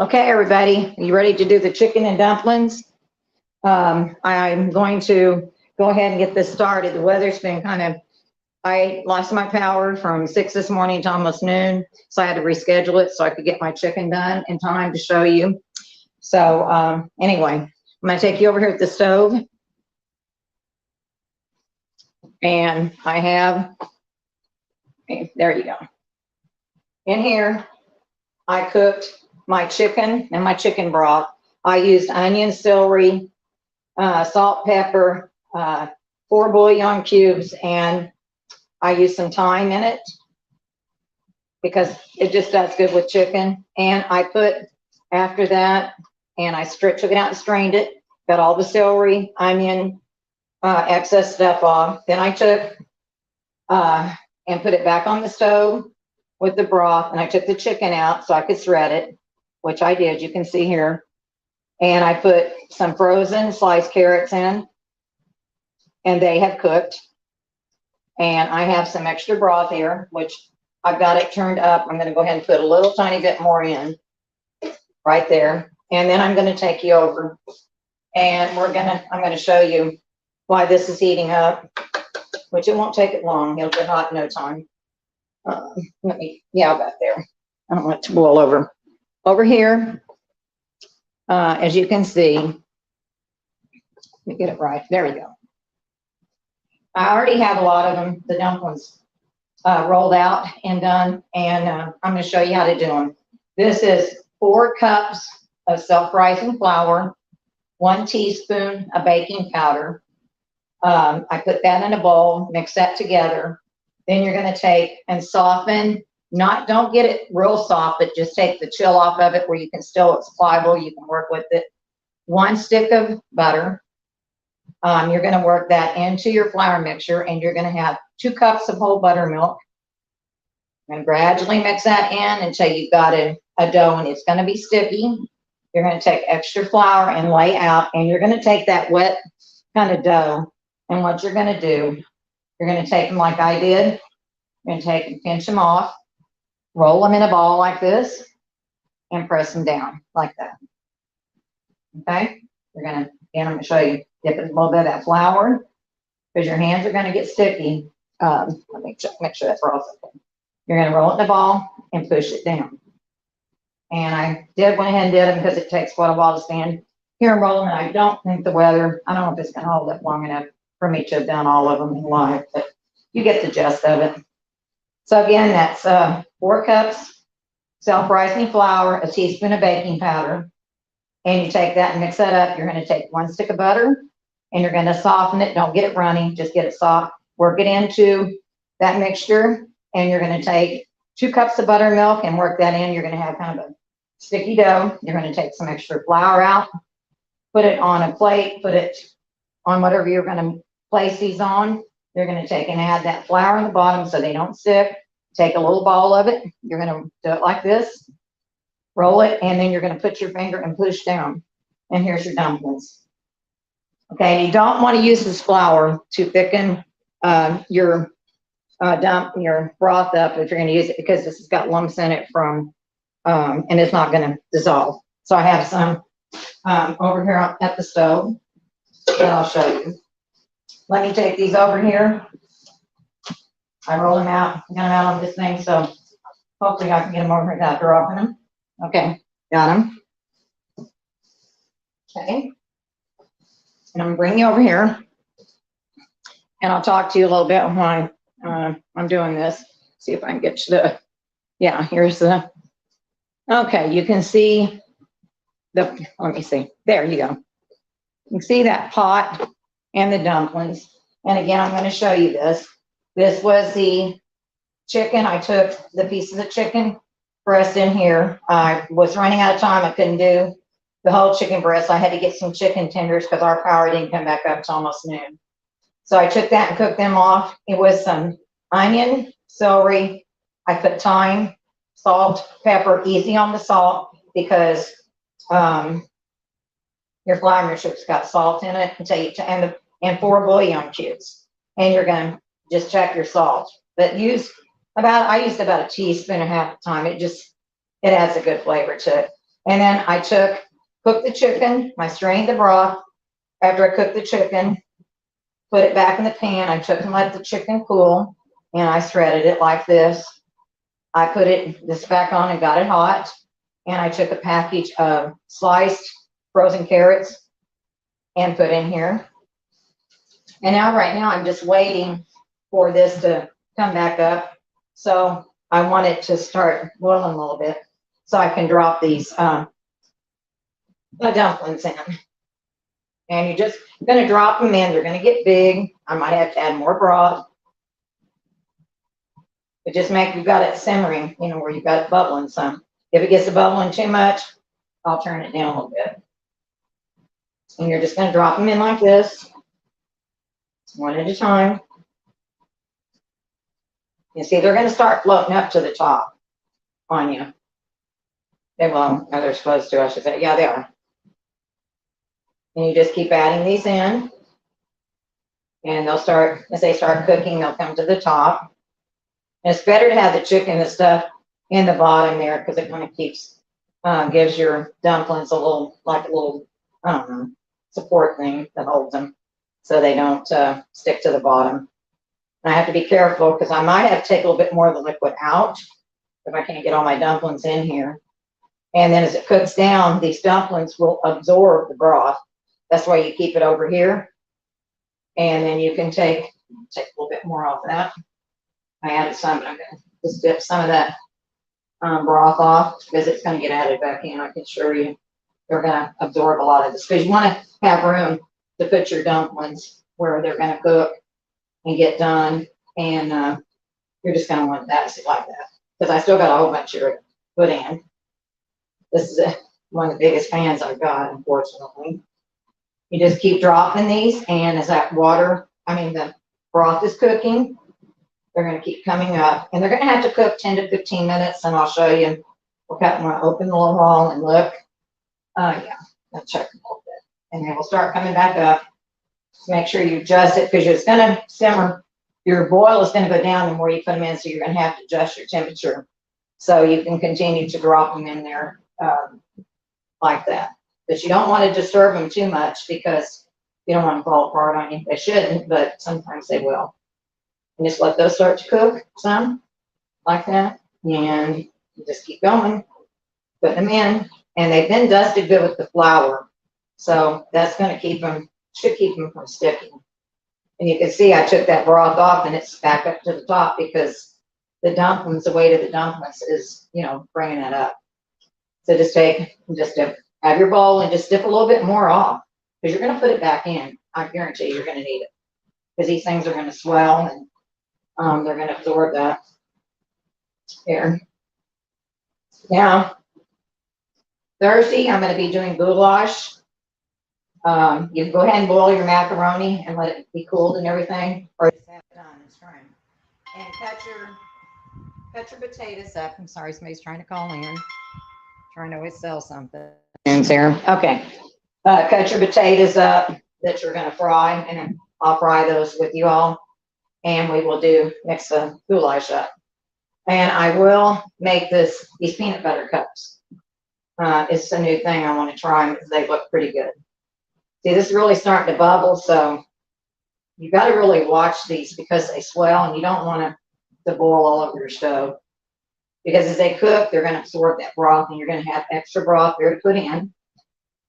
Okay, everybody, you ready to do the chicken and dumplings? I'm going to go ahead and get this started. The weather's been I lost my power from 6 this morning to almost noon, so I had to reschedule it so I could get my chicken done in time to show you. So anyway, I'm going to take you over here at the stove. And I have, okay, there you go. In here, I cooked my chicken and my chicken broth. I used onion, celery, salt, pepper, 4 bouillon cubes, and I used some thyme in it because it just does good with chicken. And I put, after that, and I took it out and strained it, got all the celery, onion, excess stuff off. Then I took and put it back on the stove with the broth, and I took the chicken out so I could shred it, which I did, you can see here. And I put some frozen sliced carrots in, and they have cooked. And I have some extra broth here, which I've got it turned up. I'm gonna go ahead and put a little tiny bit more in right there. And then I'm gonna take you over and I'm gonna show you why this is heating up, which it won't take it long. It'll get hot in no time. About there. I don't want it to boil over. Over here, as you can see, let me get it right. There we go. I already have a lot of them, the dumplings, rolled out and done, and I'm going to show you how to do them. This is 4 cups of self-rising flour, 1 teaspoon of baking powder. I put that in a bowl, mix that together. Then you're going to take and soften, don't get it real soft, but just take the chill off of it where you can still, it's pliable, you can work with it. 1 stick of butter. You're going to work that into your flour mixture, and you're going to have 2 cups of whole buttermilk. And gradually mix that in until you've got a dough, and it's going to be sticky. You're going to take extra flour and lay out, and you're going to take that wet kind of dough, and what you're going to do, you're going to take them like I did. You're going to take and pinch them off, roll them in a ball like this, and press them down like that. Okay? I'm going to show you. Dip it a little bit of that flour because your hands are going to get sticky. Let me make sure that's all okay. You're going to roll it in a ball and push it down. And I went ahead and did them because it takes quite a while to stand here and roll them. And I don't think the weather, I don't know if it's going to hold up long enough for me to have done all of them in live, but you get the gist of it. So again, that's 4 cups self-rising flour, a teaspoon of baking powder, and you take that and mix that up. You're going to take 1 stick of butter, and you're going to soften it. Don't get it runny, just get it soft. Work it into that mixture, and you're going to take 2 cups of buttermilk and work that in. You're going to have kind of a sticky dough. You're going to take some extra flour out, put it on a plate, put it on whatever you're going to place these on. You're going to take and add that flour on the bottom so they don't stick. Take a little ball of it. You're going to do it like this. Roll it, and then you're going to put your finger and push down. And here's your dumplings. Okay, you don't want to use this flour to thicken your broth up if you're going to use it, because this has got lumps in it and it's not going to dissolve. So I have some over here at the stove that I'll show you. Let me take these over here. I roll them out, get them out on this thing, so hopefully I can get them over here after I open them. Okay, got them. Okay, and I'm gonna bring you over here, and I'll talk to you a little bit while I'm doing this. See if I can get you here's the, okay, you can see let me see, there you go. You can see that pot and the dumplings. And again, I'm going to show you this. This was the chicken. I took the pieces of chicken breast in here. I was running out of time. I couldn't do the whole chicken breast. I had to get some chicken tenders because our power didn't come back up till almost noon. So I took that and cooked them off. It was some onion, celery. I put thyme, salt, pepper, easy on the salt because your flour mixture's got salt in it and 4 bouillon cubes. And you're going to just check your salt. But I used about a teaspoon and a half of thyme. It adds a good flavor to it. And then I cooked the chicken. I strained the broth after I cooked the chicken, put it back in the pan. I took and let the chicken cool, and I shredded it like this. I put this back on and got it hot, and I took a package of sliced frozen carrots and put in here. And now, right now, I'm just waiting for this to come back up. So I want it to start boiling a little bit so I can drop these the dumplings in. And you're just going to drop them in. They're going to get big. I might have to add more broth. But just make, you've got it simmering, you know, where you've got it bubbling some. If it gets to bubbling too much, I'll turn it down a little bit. And you're just going to drop them in like this, one at a time. You see, they're going to start floating up to the top on you. They will, or they're supposed to, I should say. Yeah, they are. And you just keep adding these in. And they'll start, as they start cooking, they'll come to the top. And it's better to have the chicken and stuff in the bottom there because it kind of keeps, gives your dumplings a little, like a little, I don't know, support thing that holds them so they don't stick to the bottom. And I have to be careful because I might have to take a little bit more of the liquid out if I can't get all my dumplings in here. And then as it cooks down, these dumplings will absorb the broth. That's why you keep it over here. And then you can take a little bit more off that. I added some, but I'm going to just dip some of that broth off because it's going to get added back in. I can assure you they're going to absorb a lot of this because you want to have room to put your dumplings where they're going to cook and get done. And you're just going to want that to sit like that because I still got a whole bunch here to put in. This is one of the biggest pans I've got, unfortunately. You just keep dropping these, and as that the broth is cooking, they're going to keep coming up. And they're going to have to cook 10 to 15 minutes, and I'll show you. We'll open the little hole and look. Yeah, I'll check a little bit. And they will start coming back up. Just make sure you adjust it because it's going to simmer. Your boil is going to go down the more you put them in, so you're going to have to adjust your temperature so you can continue to drop them in there like that. But you don't want to disturb them too much because you don't want to fall apart on you. They shouldn't, but sometimes they will. And just let those start to cook some like that. And you just keep going, putting them in. And they've been dusted good with the flour. So that's going to should keep them from sticking. And you can see I took that broth off and it's back up to the top because the dumplings, the weight of the dumplings is, bringing that up. So just have your bowl and just dip a little bit more off because you're going to put it back in. I guarantee you're going to need it because these things are going to swell and they're going to absorb that. Here. Now, Thursday, I'm going to be doing goulash. You can go ahead and boil your macaroni and let it be cooled and everything, or just have it done and strained. And cut your potatoes up. I'm sorry, somebody's trying to call in. Trying to always sell something. Okay. Cut your potatoes up that you're going to fry, and I'll fry those with you all. And we will mix the goulash up. And I will make these peanut butter cups. It's a new thing I want to try them because they look pretty good. See, this is really starting to bubble, so you got to really watch these because they swell, and you don't want to boil all over your stove. Because as they cook, they're going to absorb that broth, and you're going to have extra broth there to put in.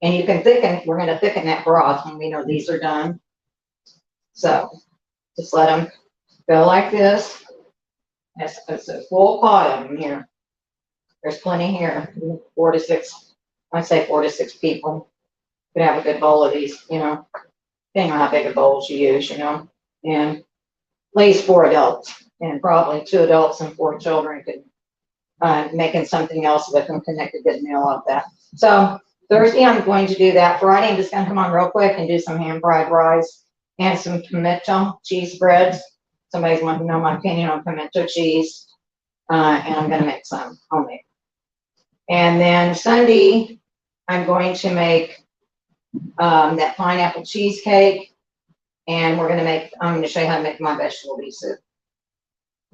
And you can we're going to thicken that broth when we know these are done. So just let them go like this. It's a full pot of them here. There's plenty here, 4 to 6, I'd say 4 to 6 people could have a good bowl of these, depending on how big a bowls you use, and at least 4 adults, and probably 2 adults and 4 children could making something else with them can make a good meal of that. So Thursday I'm going to do that. Friday I'm just going to come on real quick and do some ham fried rice and some pimento cheese breads. Somebody's wanting to know my opinion on pimento cheese, and I'm going to make some homemade. And then Sunday I'm going to make that pineapple cheesecake, and I'm going to show you how to make my vegetable beef soup.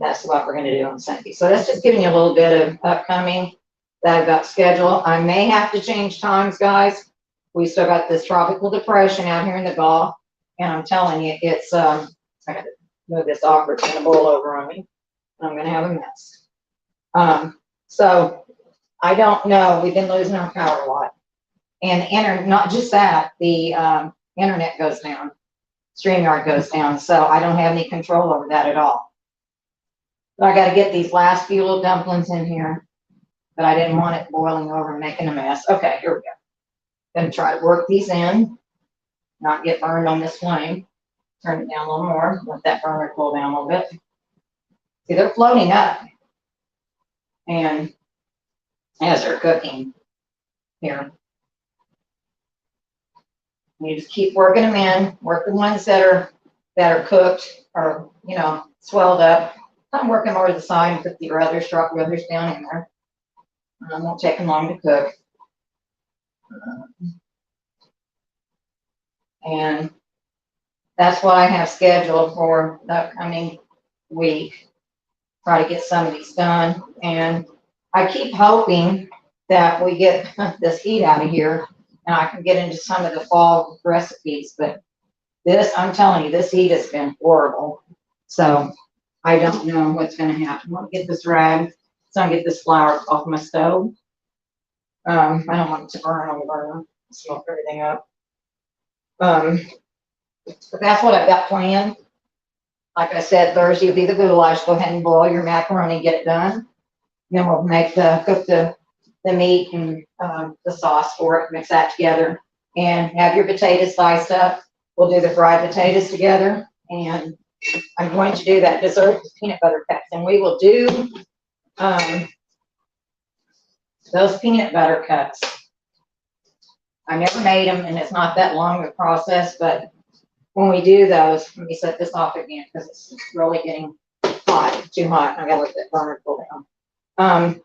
That's what we're going to do on Sunday. So that's just giving you a little bit of upcoming. that I've got scheduled. I may have to change times, guys. We still got this tropical depression out here in the Gulf, and I'm telling you, it's I got to move this off, or it's gonna boil over on me. I'm gonna have a mess. So I don't know. We've been losing our power a lot, and the internet. Not just that, the internet goes down, StreamYard goes down. So I don't have any control over that at all. But I got to get these last few little dumplings in here. But I didn't want it boiling over and making a mess. Okay, here we go. Gonna try to work these in, not get burned on this flame. Turn it down a little more, let that burner cool down a little bit. See, they're floating up. And as they're cooking here, you just keep working them in, work the ones that are cooked or, you know, swelled up. I'm working over the side and put your other strop rubbers down in there. It won't take them long to cook. And that's what I have scheduled for the upcoming week. Try to get some of these done. And I keep hoping that we get this heat out of here and I can get into some of the fall recipes. But this, I'm telling you, this heat has been horrible. So I don't know what's going to happen. I want to get this rag so I can get this flour off my stove. I don't want it to burn on the burner, smoke everything up. But that's what I've got planned. Like I said, Thursday will be the goulash. Go ahead and boil your macaroni, get it done. Then we'll cook the meat and the sauce for it, mix that together, and have your potatoes sliced up. We'll do the fried potatoes together, and I'm going to do that dessert with peanut butter cups, and we will do those peanut butter cups. I never made them, and it's not that long of a process, but when we do those, let me set this off again because it's really getting hot, too hot. I gotta let that burner cool down.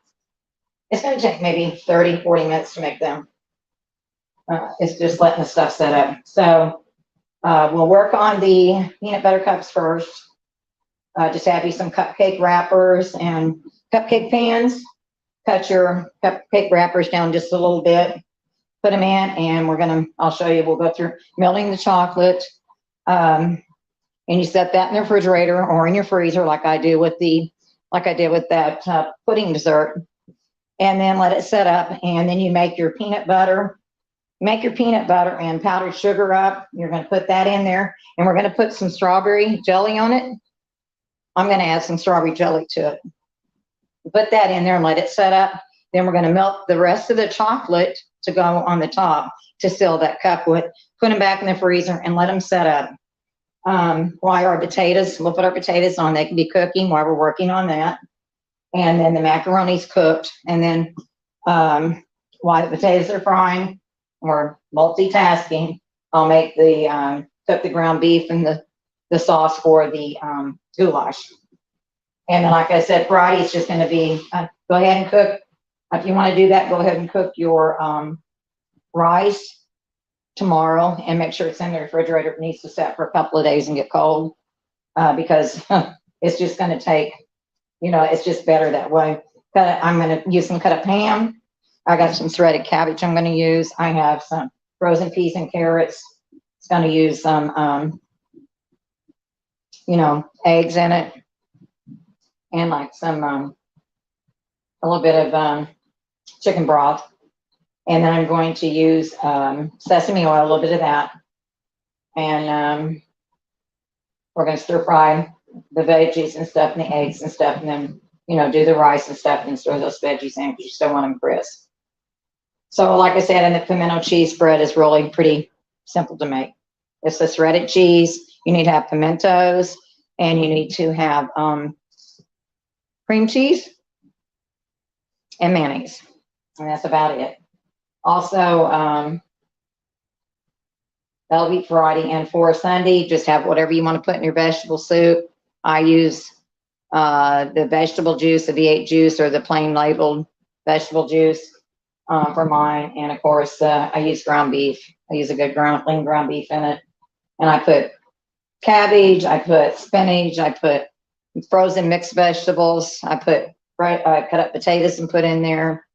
It's gonna take maybe 30, 40 minutes to make them. It's just letting the stuff set up. So we'll work on the peanut butter cups first. Just have you some cupcake wrappers and cupcake pans. Cut your cupcake wrappers down just a little bit. Put them in, and I'll show you. We'll go through melting the chocolate. And you set that in the refrigerator or in your freezer, like I did with that pudding dessert, and then let it set up. And then you make your peanut butter and powdered sugar up. You're going to put that in there, and we're going to put some strawberry jelly on it. I'm going to add some strawberry jelly to it. Put that in there and let it set up. Then we're going to melt the rest of the chocolate to go on the top to seal that cup with. Put them back in the freezer and let them set up. While our potatoes, we'll put our potatoes on. They can be cooking while we're working on that. And then the macaroni's cooked. And then while the potatoes are frying, or multitasking, I'll make cook the ground beef and the sauce for the goulash. And then, like I said, Friday's just going to be, go ahead and cook. If you want to do that, go ahead and cook your rice tomorrow and make sure it's in the refrigerator. It needs to set for a couple of days and get cold because it's just going to take, it's just better that way. I'm going to use some cut up ham. I got some shredded cabbage I'm going to use. I have some frozen peas and carrots. It's going to use some, eggs in it, and like some, a little bit of chicken broth. And then I'm going to use sesame oil, a little bit of that. And we're going to stir fry the veggies and stuff and the eggs and stuff. And then, do the rice and stuff and stir those veggies in because you still want them crisp. So like I said, and the pimento cheese spread is really pretty simple to make. It's the shredded cheese. You need to have pimentos, and you need to have cream cheese and mayonnaise. And that's about it. Also, that'll be Friday. And for Sunday, just have whatever you want to put in your vegetable soup. I use the vegetable juice, the V8 juice, or the plain labeled vegetable juice for mine. And of course, I use ground beef. I use a good lean ground beef in it. And I put cabbage, I put spinach, I put frozen mixed vegetables. I put cut up potatoes and put in there.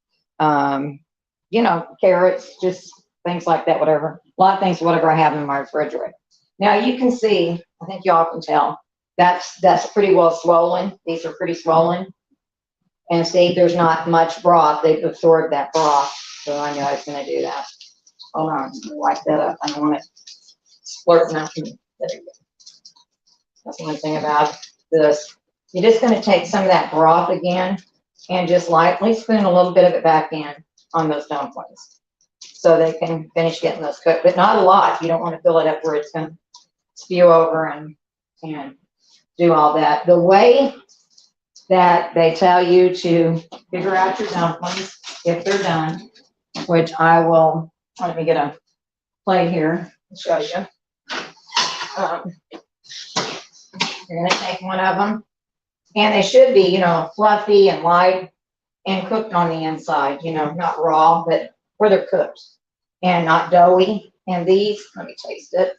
You know, carrots, just things like that, whatever. A lot of things, whatever I have in my refrigerator. Now you can see, I think y'all can tell, that's pretty well swollen. These are pretty swollen. And see, there's not much broth. They've absorbed that broth. So I knew I was going to do that. Hold on, wipe that up. I don't want it splurting out. There we go. That's one thing about this. You're just going to take some of that broth again and just lightly spoon a little bit of it back in on those dumplings so they can finish getting those cooked, but not a lot. You don't want to fill it up where it's going to spew over and do all that. The way that they tell you to figure out your dumplings if they're done, which I will, let me get a plate here and show you. You're going to take one of them, and they should be, you know, fluffy and light and cooked on the inside, you know, not raw, but where they're cooked and not doughy. And these, let me taste it.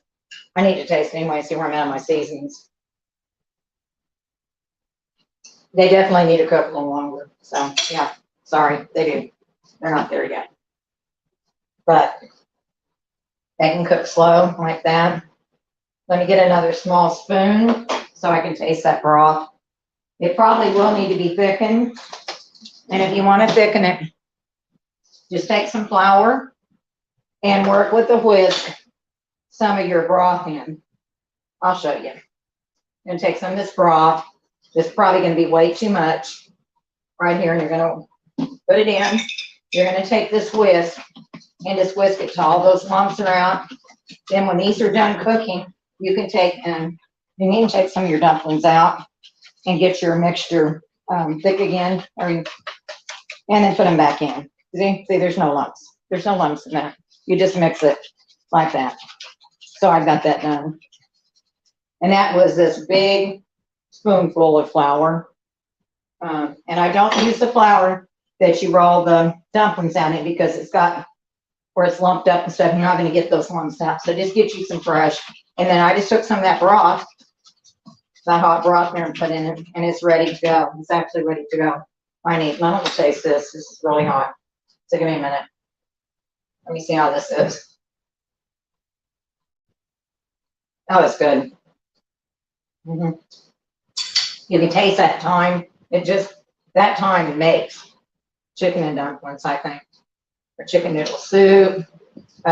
I need to taste it anyway, see where I'm at on my seasonings. They definitely need to cook a little longer. So, yeah, sorry, they do. They're not there yet. But they can cook slow like that. Let me get another small spoon so I can taste that broth. It probably will need to be thickened. And if you want to thicken it, just take some flour and work with the whisk some of your broth in. I'll show you. And take some of this broth. This is probably going to be way too much right here. And you're going to put it in. You're going to take this whisk and just whisk it till all those lumps are out. Then when these are done cooking, you can take and you need to take some of your dumplings out and get your mixture thick again, and then put them back in. See, there's no lumps. There's no lumps in that. You just mix it like that. So I got that done. And that was this big spoonful of flour. And I don't use the flour that you roll the dumplings out in because it's got where it's lumped up and stuff. You're not going to get those lumps out. So just get you some fresh. And then I just took some of that broth, that hot broth there, and put in it, and it's ready to go. It's actually ready to go. Let me taste this. This is really hot. So give me a minute. Let me see how this is. Oh, it's good. You can taste that thyme. That thyme makes chicken and dumplings, I think. Or chicken noodle soup,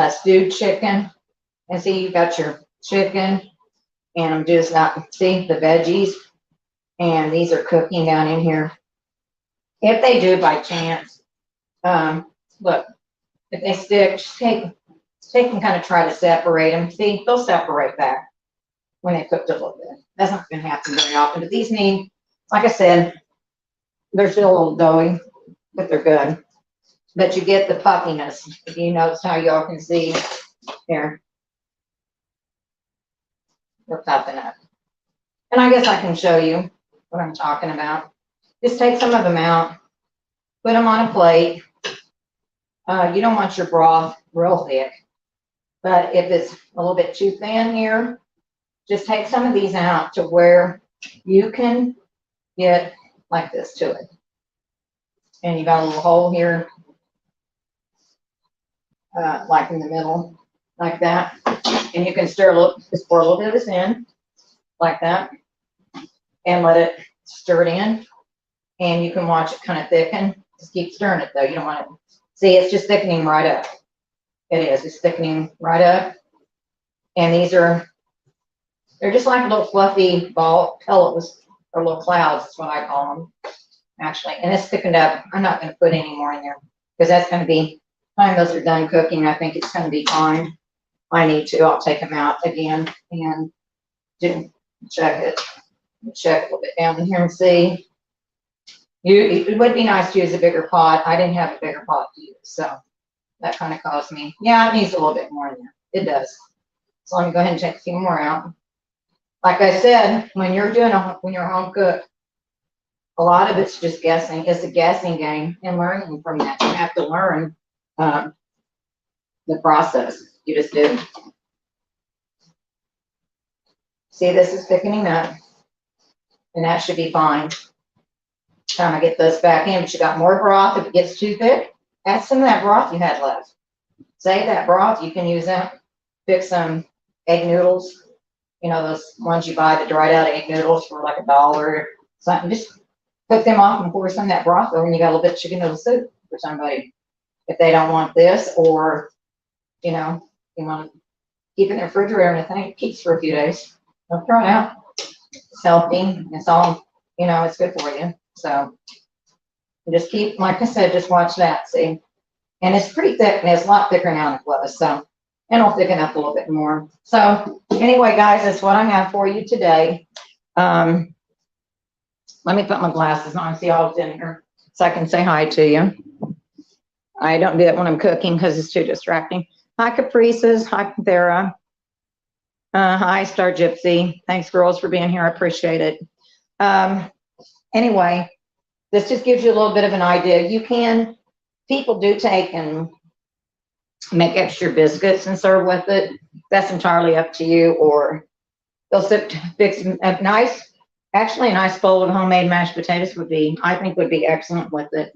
stewed chicken. And see, you got your chicken, and I'm just not, see the veggies, and these are cooking down in here. If they do by chance, look, if they stick, just take and kind of try to separate them. See, they'll separate back when they cooked a little bit. That's not going to happen very often, but these need, like I said, they're still a little doughy, but they're good. But you get the puffiness. If you notice how y'all can see here, they're puffing up. And I guess I can show you what I'm talking about. Just take some of them out, put them on a plate. You don't want your broth real thick, but if it's a little bit too thin here, just take some of these out to where you can get like this to it. And you got a little hole here, like in the middle, like that. And you can stir a little, just pour a little bit of this in, like that, and let it stir it in. And you can watch it kind of thicken. Just keep stirring it though. You don't want to, see, it's just thickening right up. It is, it's thickening right up. And these are, they're just like little fluffy ball pellets or little clouds, is what I call them, actually. And it's thickened up. I'm not going to put any more in there because that's going to be, by the time those are done cooking, I think it's going to be fine. I need to, I'll take them out again and check it. Check a little bit down in here and see. It would be nice to use a bigger pot. I didn't have a bigger pot to use, so that kind of caused me. Yeah, it needs a little bit more in there. It does. So let me go ahead and take a few more out. Like I said, when you're when you're a home cook, a lot of it's just guessing. It's a guessing game and learning from that. You have to learn the process. You just do. See, this is thickening up, and that should be fine. Time I get those back in, but you got more broth if it gets too thick, add some of that broth you had left. Save that broth. You can use that. Fix some egg noodles. You know, those ones you buy, the dried out egg noodles for like $1 or something. Just cook them off and pour some of that broth over, and you got a little bit of chicken noodle soup for somebody. If they don't want this, or, you know, you want to keep it in the refrigerator and I think it keeps for a few days. Don't throw it out. It's healthy. It's all, you know, it's good for you. So just keep, like I said, just watch that, see. And it's pretty thick, and it's a lot thicker now than it was. So, and it'll thicken up a little bit more. So anyway, guys, that's what I have for you today. Let me put my glasses on and see all that's in here so I can say hi to you. I don't do that when I'm cooking because it's too distracting. Hi, Caprices. Hi, Panthera. Hi, Star Gypsy. Thanks, girls, for being here. I appreciate it. Anyway, this just gives you a little bit of an idea. You can, people do take and make extra biscuits and serve with it. That's entirely up to you. Or they'll fix a nice, actually a nice bowl of homemade mashed potatoes would be, I think would be excellent with it.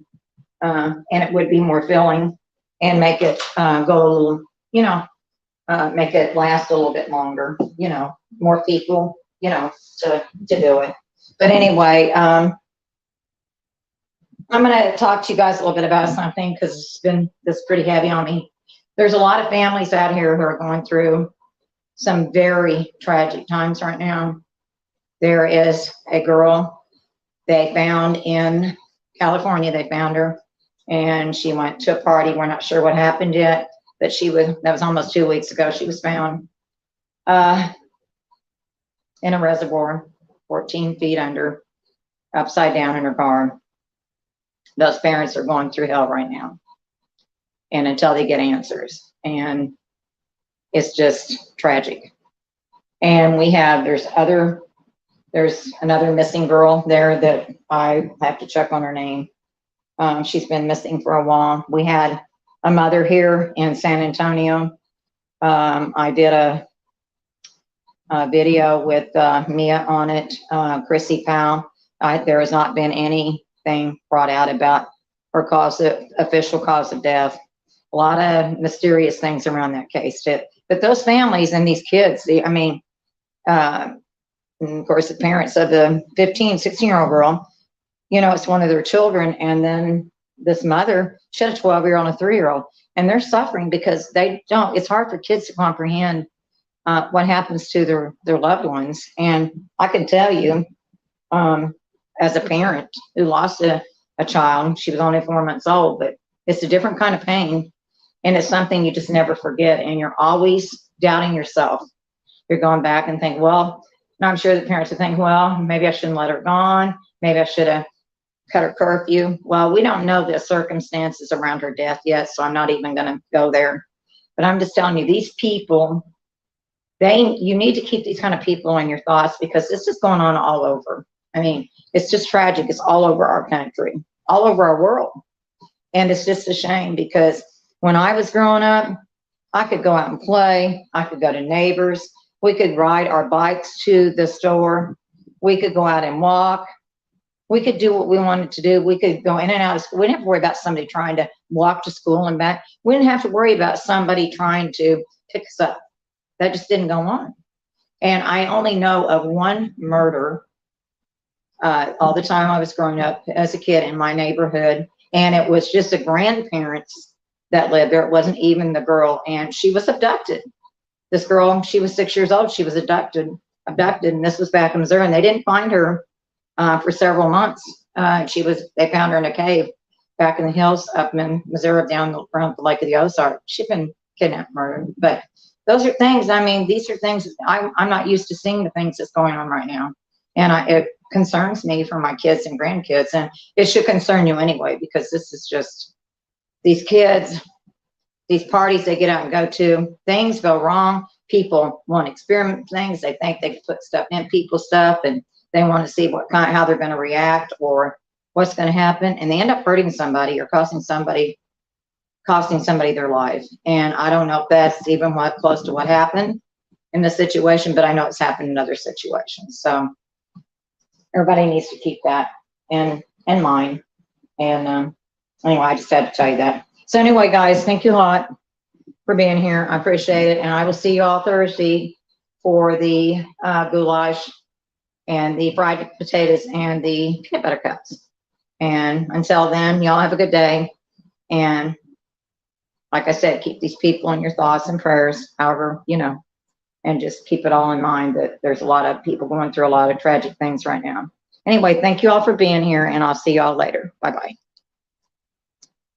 And it would be more filling and make it go a little, you know, make it last a little bit longer, you know, more people, you know, to do it. But anyway, I'm going to talk to you guys a little bit about something because it's been this pretty heavy on me. There's a lot of families out here who are going through some very tragic times right now. There is a girl they found in California. They found her, and she went to a party. We're not sure what happened yet, but that was almost 2 weeks ago. She was found in a reservoir, 14 feet under, upside down in her car. Those parents are going through hell right now, and until they get answers, and it's just tragic. And there's another missing girl there that I have to check on her name. She's been missing for a while. We had a mother here in San Antonio. I did a video with Mia on it, Chrissy Powell. There has not been anything brought out about her official cause of death. A lot of mysterious things around that case too. But those families and these kids, and of course the parents of the 15, 16-year-old girl, you know, it's one of their children. And then this mother, she had a 12-year-old and a 3-year-old, and they're suffering because it's hard for kids to comprehend what happens to their loved ones. And I can tell you, as a parent who lost a child, she was only 4 months old, but it's a different kind of pain. And it's something you just never forget. And you're always doubting yourself. You're going back and think, well, and I'm sure the parents would think, well, maybe I shouldn't let her go on. Maybe I should have cut her curfew. Well, we don't know the circumstances around her death yet, so I'm not even going to go there. But I'm just telling you, these people, you need to keep these kind of people in your thoughts, because this is going on all over. I mean, it's just tragic. It's all over our country, all over our world. And it's just a shame, because when I was growing up, I could go out and play. I could go to neighbors. We could ride our bikes to the store. We could go out and walk. We could do what we wanted to do. We could go in and out of school. We didn't have to worry about somebody trying to walk to school and back. We didn't have to worry about somebody trying to pick us up. That just didn't go on. And I only know of one murder all the time I was growing up as a kid in my neighborhood. And it was just the grandparents that lived there. It wasn't even the girl. And she was abducted. This girl, she was 6 years old. She was abducted. And this was back in Missouri. And they didn't find her for several months. They found her in a cave back in the hills up in Missouri, down around the Lake of the Ozarks. She'd been kidnapped, murdered. But those are things, I mean, these are things I'm not used to seeing, the things that's going on right now. And it concerns me for my kids and grandkids. And it should concern you anyway, because this is just, these kids, these parties they get out and go to, things go wrong. People want to experiment things. They think they can put stuff in people's stuff, and they want to see how they're going to react or what's going to happen. And they end up hurting somebody or costing somebody their life. And I don't know if that's even close to what happened in this situation, but I know it's happened in other situations. So everybody needs to keep that in mind. And anyway, I just had to tell you that. So anyway, guys, thank you a lot for being here. I appreciate it. And I will see you all Thursday for the goulash and the fried potatoes and the peanut butter cups. And until then, y'all have a good day. And like I said, keep these people in your thoughts and prayers, however, you know, and just keep it all in mind that there's a lot of people going through a lot of tragic things right now. Anyway, thank you all for being here, and I'll see y'all later. Bye-bye.